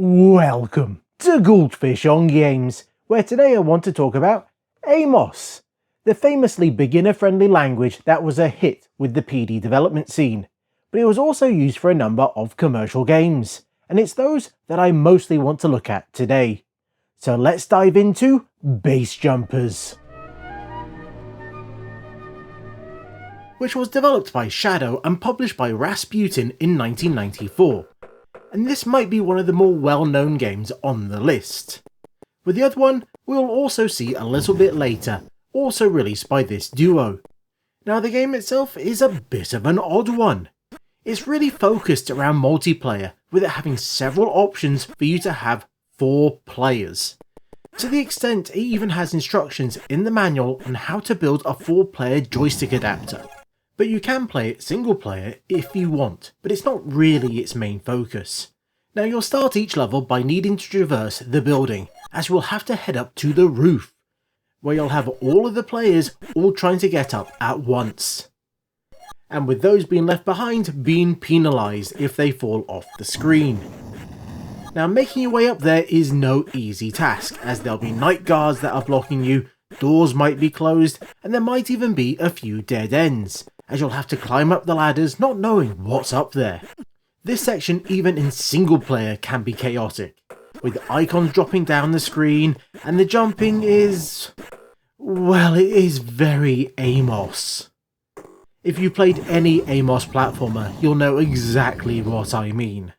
Welcome to Goldfish on Games, where today I want to talk about Amos, the famously beginner-friendly language that was a hit with the PD development scene, but it was also used for a number of commercial games, and it's those that I mostly want to look at today. So let's dive into Base Jumpers, which was developed by Shadow and published by Rasputin in 1994. And this might be one of the more well-known games on the list. With the other one, we'll also see a little bit later, also released by this duo. Now the game itself is a bit of an odd one. It's really focused around multiplayer, with it having several options for you to have 4 players. To the extent it even has instructions in the manual on how to build a 4-player joystick adapter. But you can play it single player if you want, but it's not really its main focus. Now you'll start each level by needing to traverse the building, as you will have to head up to the roof, where you'll have all of the players all trying to get up at once. And with those being left behind being penalised if they fall off the screen. Now making your way up there is no easy task, as there'll be night guards that are blocking you, doors might be closed, and there might even be a few dead ends, as you'll have to climb up the ladders not knowing what's up there. This section, even in single player, can be chaotic, with icons dropping down the screen, and the jumping is... well, it is very Amos. If you played any Amos platformer, you'll know exactly what I mean.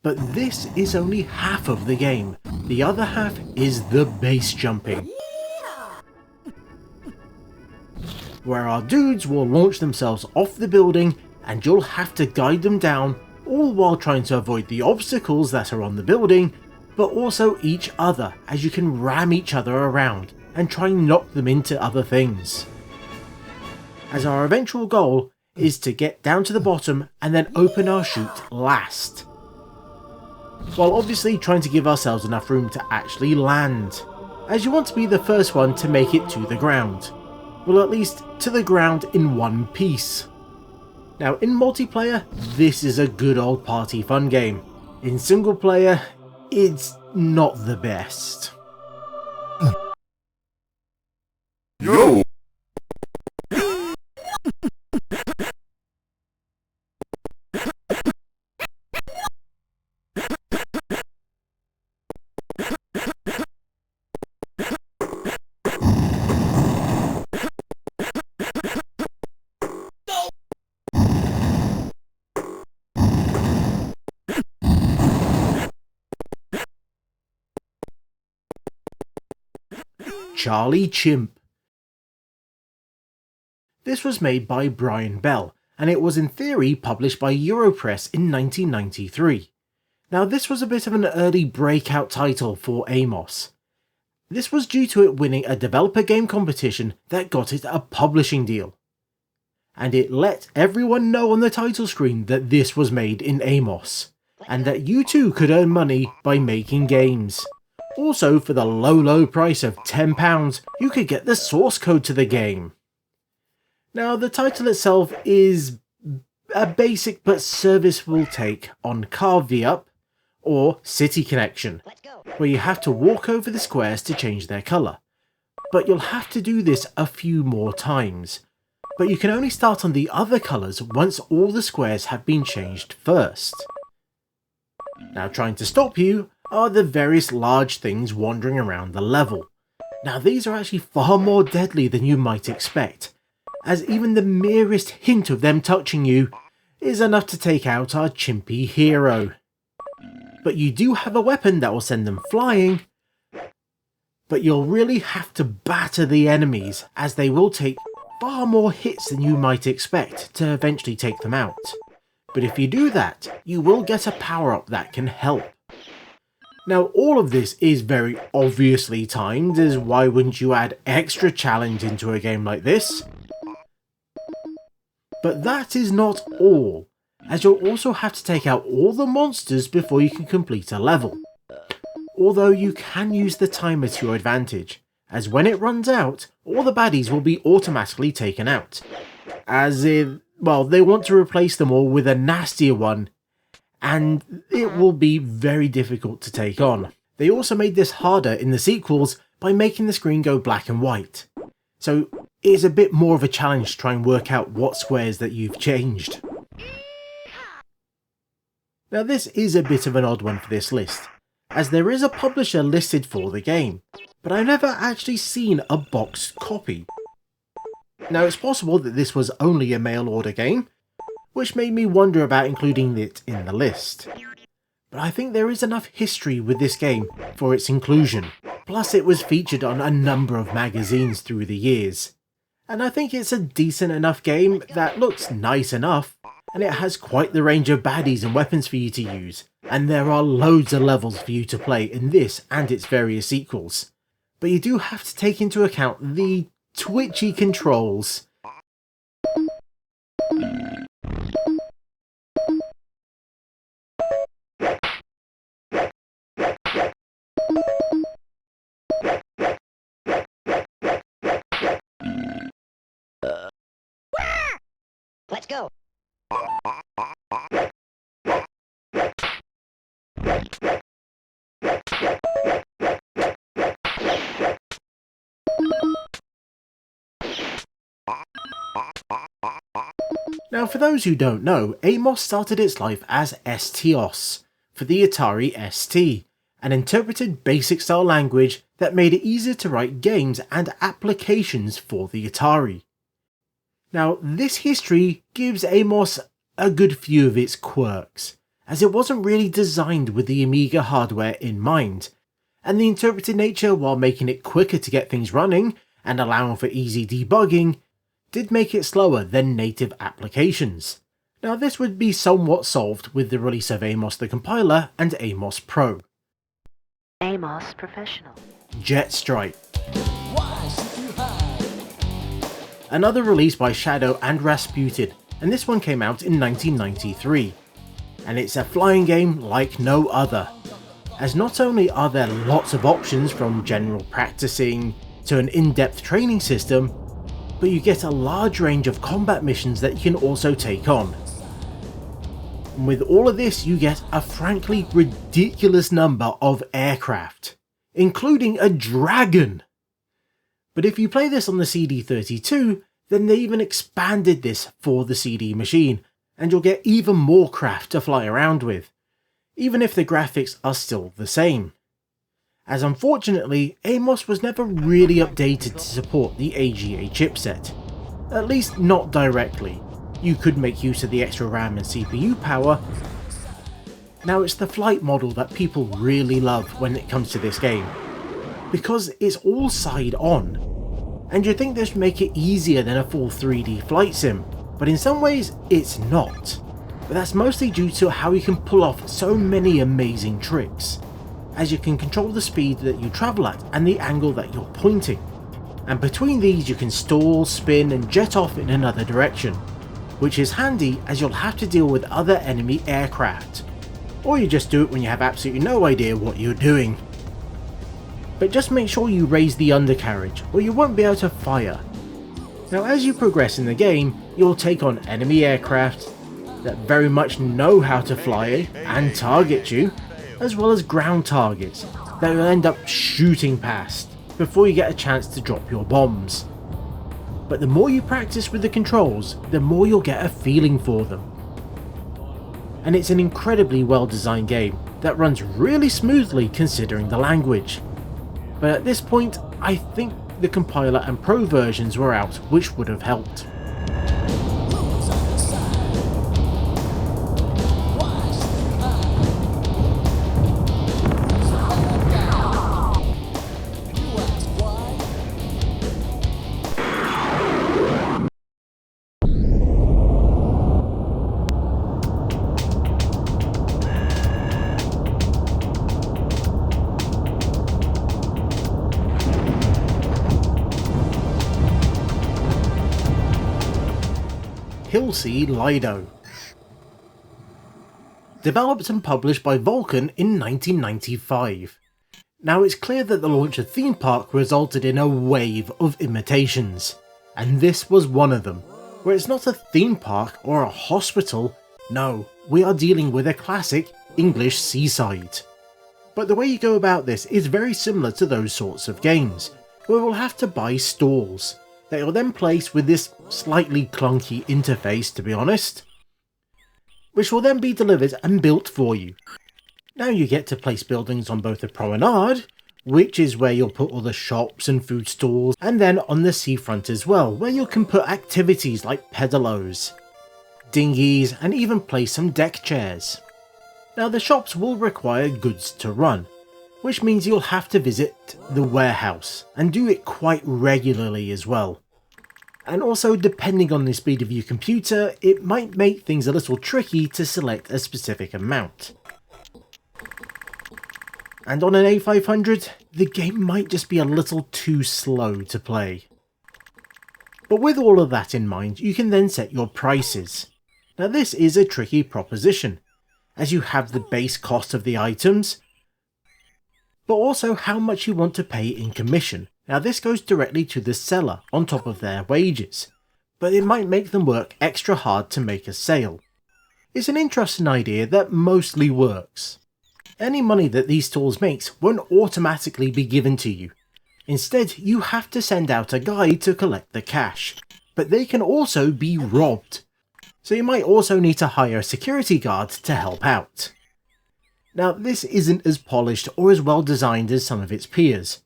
But this is only half of the game. The other half is the base jumping, where our dudes will launch themselves off the building and you'll have to guide them down, all while trying to avoid the obstacles that are on the building, but also each other, as you can ram each other around and try and knock them into other things. As our eventual goal is to get down to the bottom and then open our chute last, while obviously trying to give ourselves enough room to actually land, as you want to be the first one to make it to the ground. Well, at least to the ground in one piece. Now in multiplayer, this is a good old party fun game. In single player, it's not the best. Yo! Chimp. This was made by Brian Bell, and it was in theory published by Europress in 1993. Now this was a bit of an early breakout title for Amos. This was due to it winning a developer game competition that got it a publishing deal. And it let everyone know on the title screen that this was made in Amos, and that you too could earn money by making games. Also, for the low price of £10, you could get the source code to the game. Now, the title itself is a basic but serviceable take on Car V-Up, or City Connection, where you have to walk over the squares to change their colour. But you'll have to do this a few more times. But you can only start on the other colours once all the squares have been changed first. Now, trying to stop you are the various large things wandering around the level. Now these are actually far more deadly than you might expect, as even the merest hint of them touching you is enough to take out our chimpy hero. But you do have a weapon that will send them flying, but you'll really have to batter the enemies, as they will take far more hits than you might expect to eventually take them out. But if you do that, you will get a power-up that can help. Now all of this is very obviously timed, as why wouldn't you add extra challenge into a game like this? But that is not all, as you'll also have to take out all the monsters before you can complete a level. Although you can use the timer to your advantage, as when it runs out, all the baddies will be automatically taken out. As if, well, they want to replace them all with a nastier one, and it will be very difficult to take on. They also made this harder in the sequels by making the screen go black and white, so it is a bit more of a challenge to try and work out what squares that you've changed. Now this is a bit of an odd one for this list, as there is a publisher listed for the game, but I've never actually seen a boxed copy. Now it's possible that this was only a mail order game, which made me wonder about including it in the list. But I think there is enough history with this game for its inclusion, plus it was featured on a number of magazines through the years. And I think it's a decent enough game that looks nice enough, and it has quite the range of baddies and weapons for you to use, and there are loads of levels for you to play in this and its various sequels. But you do have to take into account the twitchy controls. Let's go. Now for those who don't know, Amos started its life as STOS for the Atari ST, an interpreted basic style language that made it easier to write games and applications for the Atari. Now this history gives Amos a good few of its quirks, as it wasn't really designed with the Amiga hardware in mind, and the interpreted nature, while making it quicker to get things running and allowing for easy debugging, did make it slower than native applications. Now this would be somewhat solved with the release of Amos the Compiler and Amos Pro. Amos Professional. Jetstrike. Another release by Shadow and Rasputin, and this one came out in 1993. And it's a flying game like no other, as not only are there lots of options from general practicing to an in-depth training system, but you get a large range of combat missions that you can also take on. And with all of this, you get a frankly ridiculous number of aircraft, including a dragon. But if you play this on the CD32, then they even expanded this for the CD machine, and you'll get even more craft to fly around with, even if the graphics are still the same. As unfortunately, Amos was never really updated to support the AGA chipset, at least not directly. You could make use of the extra RAM and CPU power. Now it's the flight model that people really love when it comes to this game, because it's all side on, and you'd think this would make it easier than a full 3D flight sim, but in some ways it's not. But that's mostly due to how you can pull off so many amazing tricks, as you can control the speed that you travel at and the angle that you're pointing, and between these you can stall, spin and jet off in another direction, which is handy as you'll have to deal with other enemy aircraft, or you just do it when you have absolutely no idea what you're doing. But just make sure you raise the undercarriage or you won't be able to fire. Now as you progress in the game, you'll take on enemy aircraft that very much know how to fly and target you, as well as ground targets that you'll end up shooting past before you get a chance to drop your bombs. But the more you practice with the controls, the more you'll get a feeling for them. And it's an incredibly well designed game that runs really smoothly considering the language. But at this point, I think the compiler and pro versions were out, which would have helped. Hillsea Lido. Developed and published by Vulcan in 1995. Now it's clear that the launch of Theme Park resulted in a wave of imitations, and this was one of them, where it's not a theme park or a hospital, no, we are dealing with a classic English seaside. But the way you go about this is very similar to those sorts of games, where we'll have to buy stalls that you'll then place with this slightly clunky interface, to be honest, which will then be delivered and built for you. Now you get to place buildings on both the promenade, which is where you'll put all the shops and food stalls, and then on the seafront as well, where you can put activities like pedalos, dinghies, and even place some deck chairs. Now the shops will require goods to run, which means you'll have to visit the warehouse, and do it quite regularly as well. And also, depending on the speed of your computer, it might make things a little tricky to select a specific amount. And on an A500, the game might just be a little too slow to play. But with all of that in mind, you can then set your prices. Now this is a tricky proposition, as you have the base cost of the items, but also how much you want to pay in commission. Now this goes directly to the seller on top of their wages, but it might make them work extra hard to make a sale. It's an interesting idea that mostly works. Any money that these stalls makes won't automatically be given to you. Instead, you have to send out a guy to collect the cash, but they can also be robbed. So you might also need to hire a security guard to help out. Now this isn't as polished or as well designed as some of its peers,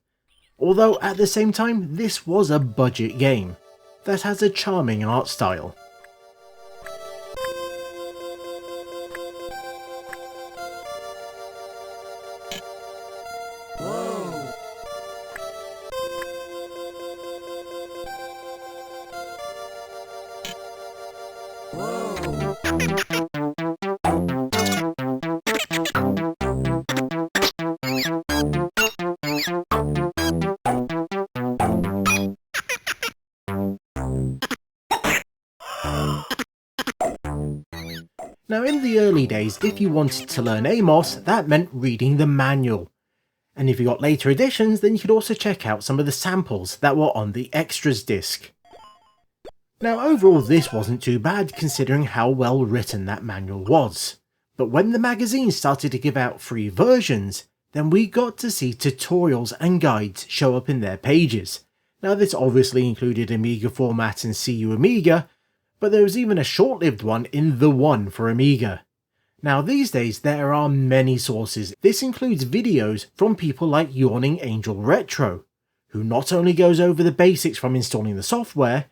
although at the same time this was a budget game that has a charming art style. Now in the early days, if you wanted to learn Amos, that meant reading the manual. And if you got later editions, then you could also check out some of the samples that were on the extras disc. Now overall this wasn't too bad considering how well written that manual was. But when the magazine started to give out free versions, then we got to see tutorials and guides show up in their pages. Now this obviously included Amiga format and CU Amiga, but there was even a short-lived one in the One for Amiga. Now these days there are many sources. This includes videos from people like Yawning Angel Retro, who not only goes over the basics from installing the software,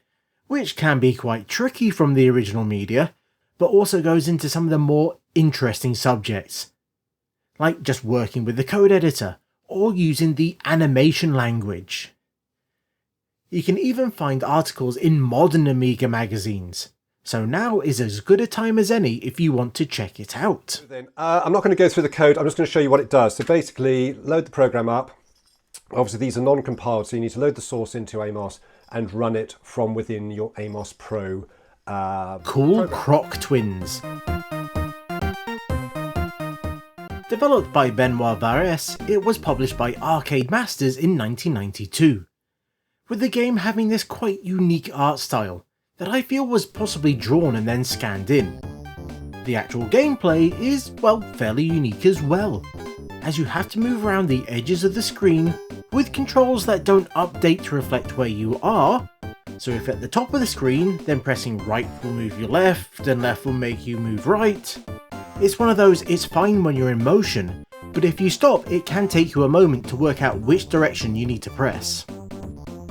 which can be quite tricky from the original media, but also goes into some of the more interesting subjects, like just working with the code editor, or using the animation language. You can even find articles in modern Amiga magazines, so now is as good a time as any if you want to check it out. I'm not going to go through the code, I'm just going to show you what it does. So basically, load the program up. Obviously these are non-compiled, so you need to load the source into Amos and run it from within your Amos Pro Cool Croc twins. Developed by Benoit Vares, it was published by Arcade Masters in 1992. With the game having this quite unique art style that I feel was possibly drawn and then scanned in. The actual gameplay is, well, fairly unique as well, as you have to move around the edges of the screen with controls that don't update to reflect where you are. So if at the top of the screen, then pressing right will move you left and left will make you move right. It's one of those, it's fine when you're in motion, but if you stop it can take you a moment to work out which direction you need to press.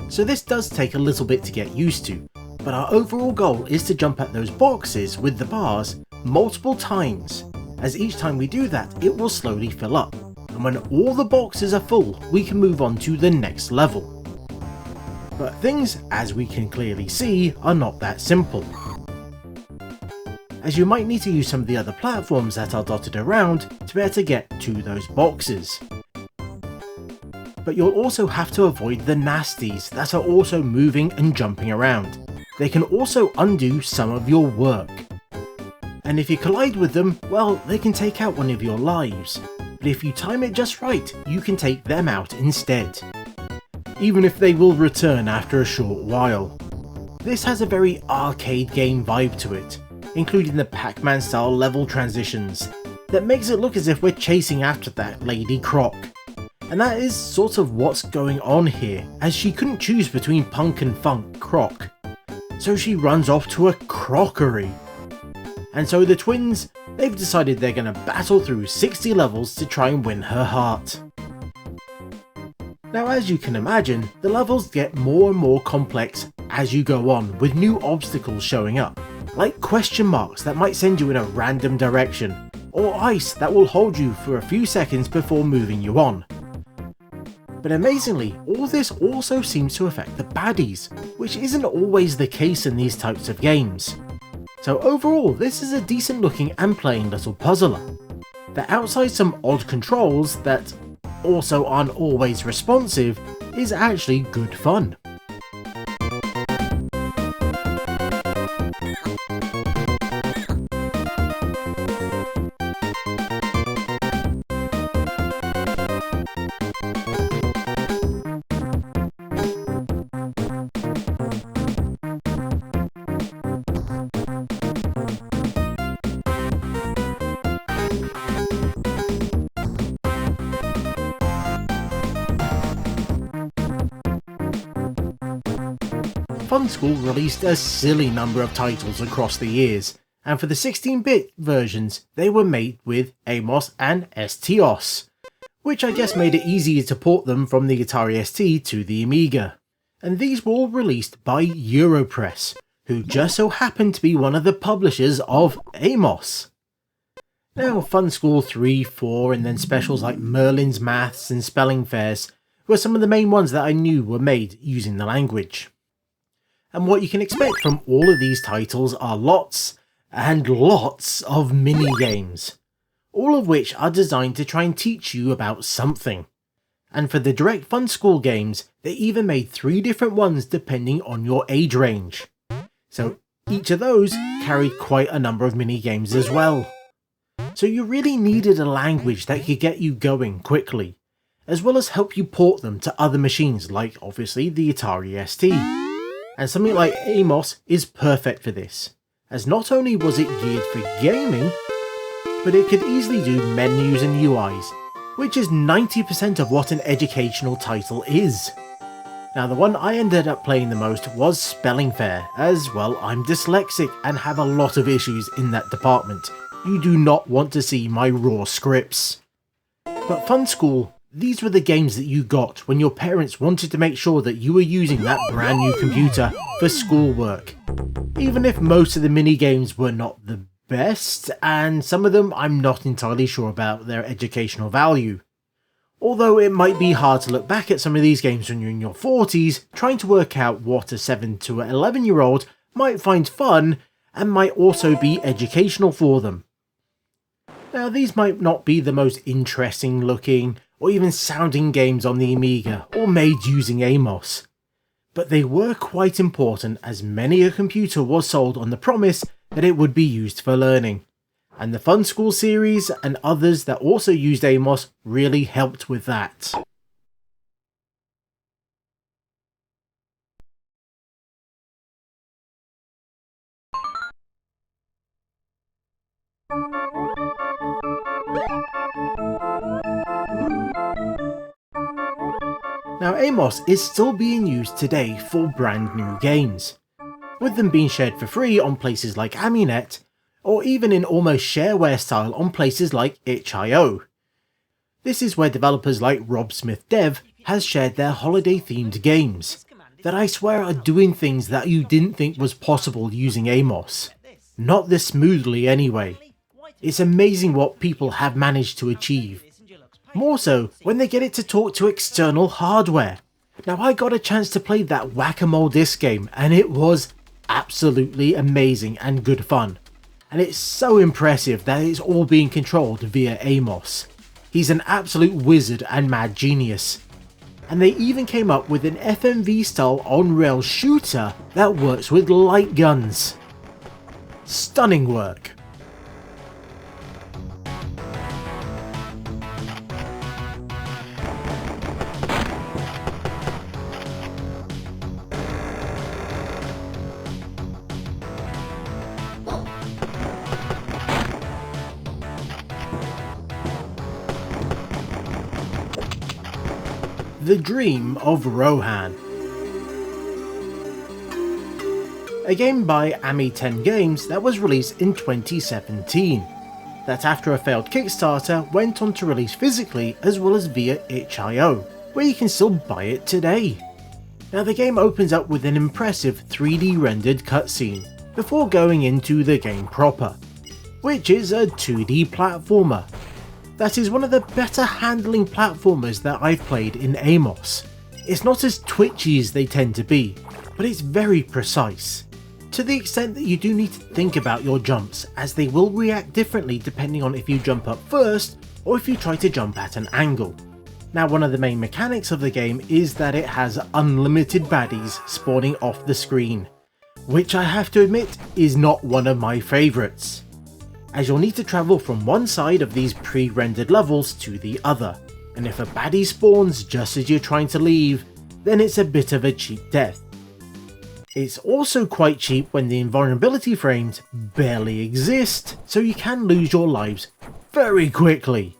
So this does take a little bit to get used to, but our overall goal is to jump at those boxes with the bars multiple times, as each time we do that it will slowly fill up, and when all the boxes are full we can move on to the next level. But things, as we can clearly see, are not that simple, as you might need to use some of the other platforms that are dotted around to be able to get to those boxes. But you'll also have to avoid the nasties that are also moving and jumping around. They can also undo some of your work. And if you collide with them, well, they can take out one of your lives. But if you time it just right, you can take them out instead, even if they will return after a short while. This has a very arcade game vibe to it. including the Pac-Man style level transitions, that makes it look as if we're chasing after that Lady Croc. And that is sort of what's going on here, as she couldn't choose between punk and funk Croc. So she runs off to a crockery. And so the twins, they've decided they're going to battle through 60 levels to try and win her heart. Now, as you can imagine, the levels get more and more complex as you go on, with new obstacles showing up, like question marks that might send you in a random direction, or ice that will hold you for a few seconds before moving you on. But amazingly, all this also seems to affect the baddies, which isn't always the case in these types of games. So overall, this is a decent looking and playing little puzzler, that outside some odd controls that also aren't always responsive, is actually good fun. Fun School released a silly number of titles across the years, and for the 16-bit versions they were made with Amos and STOS, which I guess made it easier to port them from the Atari ST to the Amiga. And these were all released by Europress, who just so happened to be one of the publishers of Amos. Now, Fun School 3, 4 and then specials like Merlin's Maths and Spelling Fairs were some of the main ones that I knew were made using the language. And what you can expect from all of these titles are lots and lots of mini-games, all of which are designed to try and teach you about something. And for the Direct Fun School games, they even made 3 different ones depending on your age range. So each of those carried quite a number of mini-games as well. So you really needed a language that could get you going quickly, as well as help you port them to other machines like obviously the Atari ST. And something like Amos is perfect for this, as not only was it geared for gaming, but it could easily do menus and UIs, which is 90% of what an educational title is. Now, the one I ended up playing the most was Spelling Fair, as well I'm dyslexic and have a lot of issues in that department. You do not want to see my raw scripts. But Fun School, these were the games that you got when your parents wanted to make sure that you were using that brand new computer for schoolwork. Even if most of the mini-games were not the best, and some of them I'm not entirely sure about their educational value. Although it might be hard to look back at some of these games when you're in your 40s, trying to work out what a 7 to 11-year-old might find fun and might also be educational for them. Now, these might not be the most interesting looking or even sounding games on the Amiga or made using Amos, but they were quite important as many a computer was sold on the promise that it would be used for learning, and the Fun School series and others that also used Amos really helped with that. Now, Amos is still being used today for brand new games, with them being shared for free on places like Aminet, or even in almost shareware style on places like itch.io. This is where developers like Rob Smith Dev has shared their holiday themed games, that I swear are doing things that you didn't think was possible using Amos. Not this smoothly anyway. It's amazing what people have managed to achieve. More so when they get it to talk to external hardware. Now, I got a chance to play that Whack-A-Mole disc game and it was absolutely amazing and good fun. And it's so impressive that it's all being controlled via Amos. He's an absolute wizard and mad genius. And they even came up with an FMV style on-rail shooter that works with light guns. Stunning work. The Dream of Rowan. A game by Ami-10 Games that was released in 2017, that after a failed Kickstarter went on to release physically as well as via itch.io, where you can still buy it today. Now the game opens up with an impressive 3D rendered cutscene, before going into the game proper, which is a 2D platformer. That is one of the better handling platformers that I've played in Amos. It's not as twitchy as they tend to be, but it's very precise, to the extent that you do need to think about your jumps, as they will react differently depending on if you jump up first or if you try to jump at an angle. Now one of the main mechanics of the game is that it has unlimited baddies spawning off the screen, which I have to admit is not one of my favourites, as you'll need to travel from one side of these pre-rendered levels to the other, and if a baddie spawns just as you're trying to leave, then it's a bit of a cheap death. It's also quite cheap when the invulnerability frames barely exist, so you can lose your lives very quickly.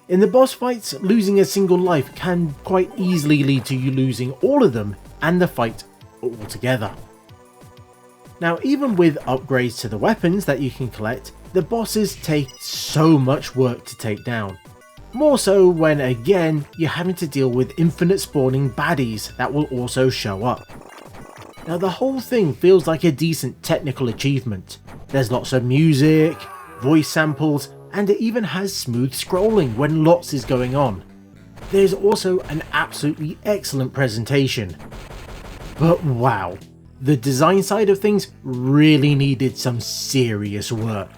In the boss fights, losing a single life can quite easily lead to you losing all of them and the fight altogether. Now even with upgrades to the weapons that you can collect, the bosses take so much work to take down. More so when again you're having to deal with infinite spawning baddies that will also show up. Now the whole thing feels like a decent technical achievement. There's lots of music, voice samples, and it even has smooth scrolling when lots is going on. There's also an absolutely excellent presentation. But wow, the design side of things really needed some serious work.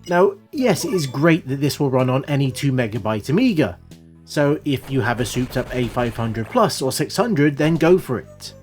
Now, yes, it is great that this will run on any 2MB Amiga, so if you have a souped up A500 Plus or 600, then go for it.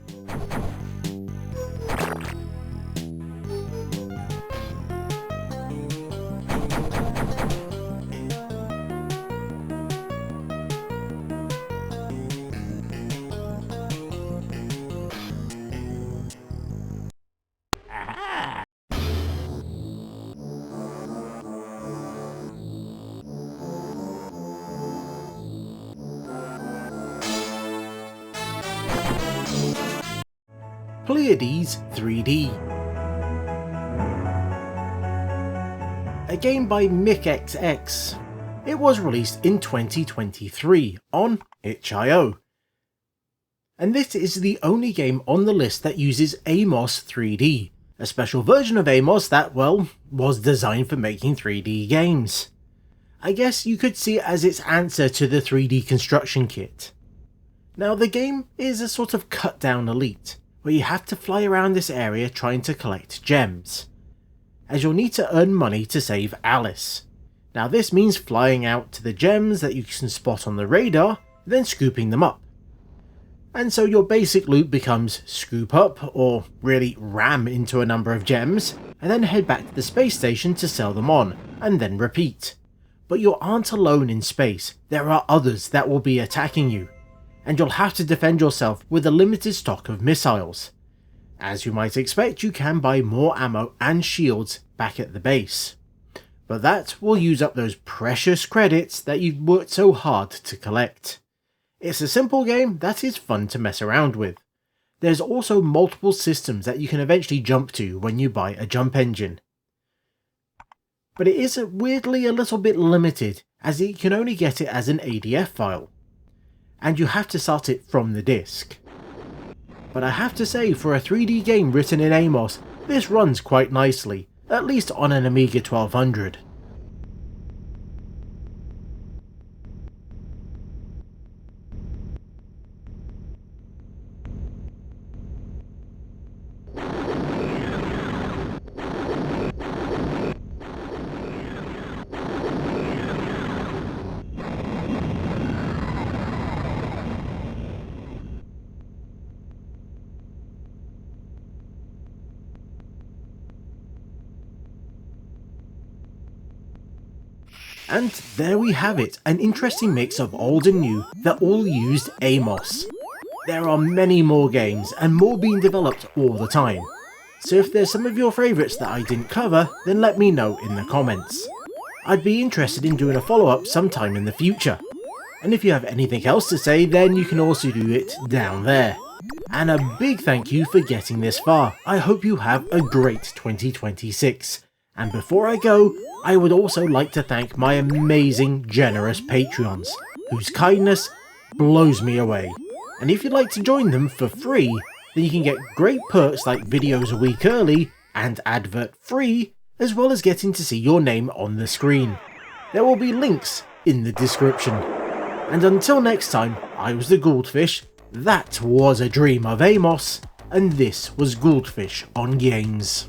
Pleiades 3D. A game by MickXX. It was released in 2023 on itch.io. And this is the only game on the list that uses Amos 3D, a special version of Amos that, well, was designed for making 3D games. I guess you could see it as its answer to the 3D construction kit. Now the game is a sort of cut down Elite, where you have to fly around this area trying to collect gems, as you'll need to earn money to save Alice. Now this means flying out to the gems that you can spot on the radar, then scooping them up. And so your basic loot becomes scoop up, or really ram into a number of gems, and then head back to the space station to sell them on, and then repeat. But you aren't alone in space, there are others that will be attacking you, and you'll have to defend yourself with a limited stock of missiles. As you might expect, you can buy more ammo and shields back at the base, but that will use up those precious credits that you've worked so hard to collect. It's a simple game that is fun to mess around with. There's also multiple systems that you can eventually jump to when you buy a jump engine. But it is weirdly a little bit limited, as you can only get it as an ADF file, and you have to start it from the disk. But I have to say, for a 3D game written in Amos, this runs quite nicely, at least on an Amiga 1200. And there we have it, an interesting mix of old and new that all used Amos. There are many more games and more being developed all the time, so if there's some of your favourites that I didn't cover, then let me know in the comments. I'd be interested in doing a follow-up sometime in the future. And if you have anything else to say, then you can also do it down there. And a big thank you for getting this far. I hope you have a great 2026. And before I go, I would also like to thank my amazing, generous Patreons, whose kindness blows me away. And if you'd like to join them for free, then you can get great perks like videos a week early and advert free, as well as getting to see your name on the screen. There will be links in the description. And until next time, I was the Goldfish, that was a dream of Amos, and this was Goldfish on Games.